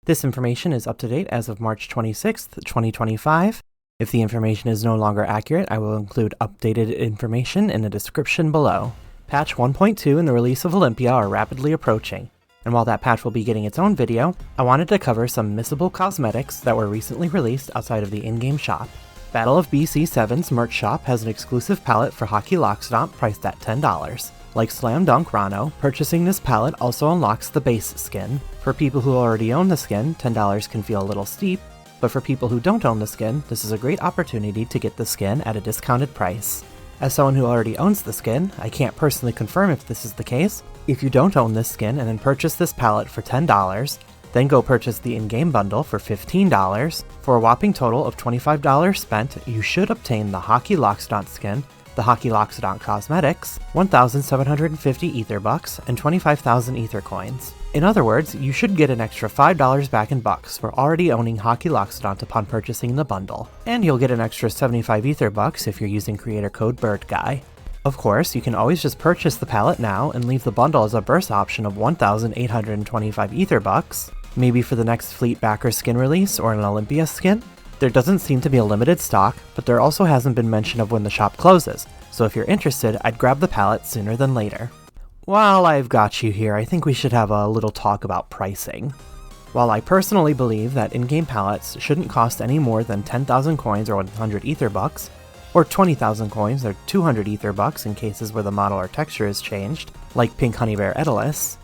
This information is up to date as of March 26th, 2025. If the information is no longer accurate, I will include updated information in the description below. Patch 1.2 and the release of Olympia are rapidly approaching, and while that patch will be getting its own video, I wanted to cover some Missable cosmetics that were recently released outside of the in-game shop. Battle of BC7's merch shop has an exclusive palette for Hockey Loxodont priced at $10. Like Slam Dunk Rano, purchasing this palette also unlocks the base skin. For people who already own the skin, $10 can feel a little steep, but for people who don't own the skin, this is a great opportunity to get the skin at a discounted price. As someone who already owns the skin, I can't personally confirm if this is the case. If you don't own this skin and then purchase this palette for $10, then go purchase the in-game bundle for $15, for a whopping total of $25 spent, you should obtain the Hockey Loxodont skin, the Hockey Loxodont cosmetics, 1,750 Aether bucks, and 25,000 Aether coins. In other words, you should get an extra $5 back in bucks for already owning Hockey Loxodont upon purchasing the bundle, and you'll get an extra 75 Aether bucks if you're using creator code BIRDGUY. Of course, you can always just purchase the palette now and leave the bundle as a burst option of 1,825 Aether bucks, maybe for the next Fleet Backer skin release or an Olympia skin. There doesn't seem to be a limited stock, but there also hasn't been mention of when the shop closes, so if you're interested, I'd grab the palette sooner than later. While I've got you here, I think we should have a little talk about pricing. While I personally believe that in-game palettes shouldn't cost any more than 10,000 coins or 100 Aether bucks, or 20,000 coins or 200 Aether bucks in cases where the model or texture is changed, like Pink Honey Bear Edalis,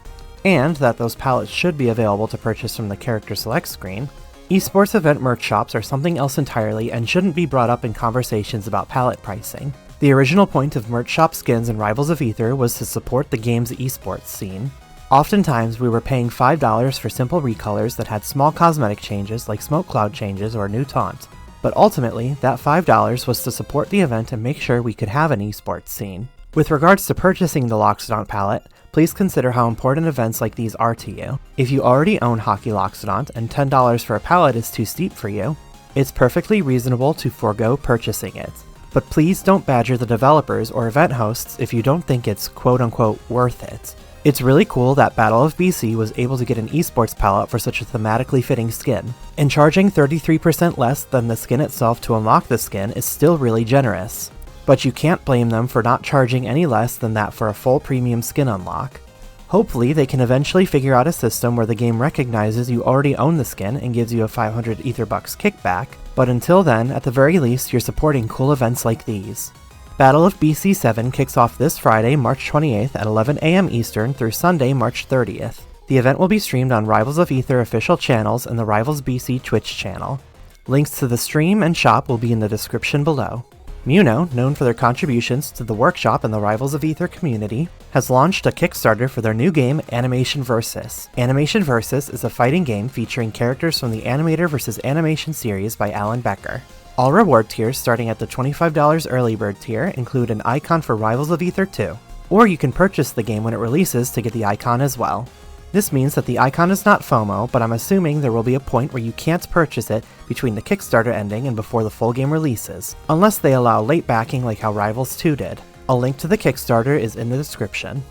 and that those palettes should be available to purchase from the character select screen, esports event merch shops are something else entirely and shouldn't be brought up in conversations about palette pricing. The original point of merch shop skins and Rivals of Aether was to support the game's esports scene. Oftentimes we were paying $5 for simple recolors that had small cosmetic changes like smoke cloud changes or a new taunt, but ultimately that $5 was to support the event and make sure we could have an esports scene. With regards to purchasing the Loxodont palette, please consider how important events like these are to you. If you already own Hockey Loxodont and $10 for a palette is too steep for you, it's perfectly reasonable to forego purchasing it. But please don't badger the developers or event hosts if you don't think it's quote-unquote worth it. It's really cool that Battle of BC was able to get an esports palette for such a thematically fitting skin, and charging 33% less than the skin itself to unlock the skin is still really generous. But you can't blame them for not charging any less than that for a full premium skin unlock. Hopefully they can eventually figure out a system where the game recognizes you already own the skin and gives you a 500 Aether bucks kickback, but until then, at the very least, you're supporting cool events like these. Battle of BC7 kicks off this Friday, March 28th at 11 AM Eastern through Sunday, March 30th. The event will be streamed on Rivals of Aether official channels and the Rivals BC Twitch channel. Links to the stream and shop will be in the description below. Muno, known for their contributions to the workshop and the Rivals of Aether community, has launched a Kickstarter for their new game, Animation Versus. Animation Versus is a fighting game featuring characters from the Animator vs. Animation series by Alan Becker. All reward tiers starting at the $25 early bird tier include an icon for Rivals of Aether 2, or you can purchase the game when it releases to get the icon as well. This means that the icon is not FOMO, but I'm assuming there will be a point where you can't purchase it between the Kickstarter ending and before the full game releases, unless they allow late backing like how Rivals 2 did. A link to the Kickstarter is in the description.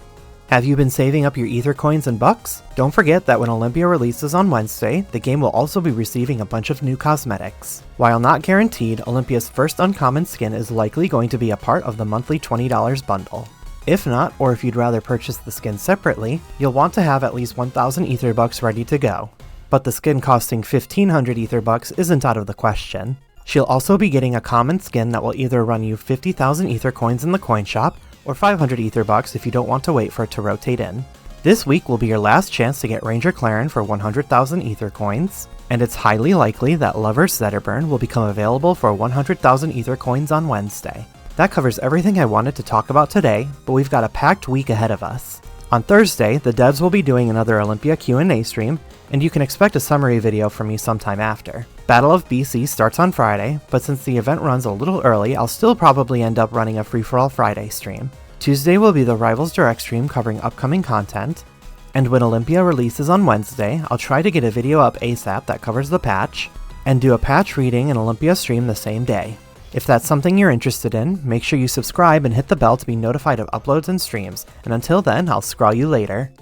Have you been saving up your Aether coins and bucks? Don't forget that when Olympia releases on Wednesday, the game will also be receiving a bunch of new cosmetics. While not guaranteed, Olympia's first uncommon skin is likely going to be a part of the monthly $20 bundle. If not, or if you'd rather purchase the skin separately, you'll want to have at least 1,000 Aether bucks ready to go. But the skin costing 1,500 Aether bucks isn't out of the question. She'll also be getting a common skin that will either run you 50,000 Aether coins in the coin shop, or 500 Aether bucks if you don't want to wait for it to rotate in. This week will be your last chance to get Ranger Claren for 100,000 Aether coins, and it's highly likely that Lover's Zetterburn will become available for 100,000 Aether coins on Wednesday. That covers everything I wanted to talk about today, but we've got a packed week ahead of us. On Thursday, the devs will be doing another Olympia Q&A stream, and you can expect a summary video from me sometime after. Battle of BC starts on Friday, but since the event runs a little early, I'll still probably end up running a free-for-all Friday stream. Tuesday will be the Rivals Direct stream covering upcoming content, and when Olympia releases on Wednesday, I'll try to get a video up ASAP that covers the patch, and do a patch reading and Olympia stream the same day. If that's something you're interested in, make sure you subscribe and hit the bell to be notified of uploads and streams, and until then, I'll scrawl you later.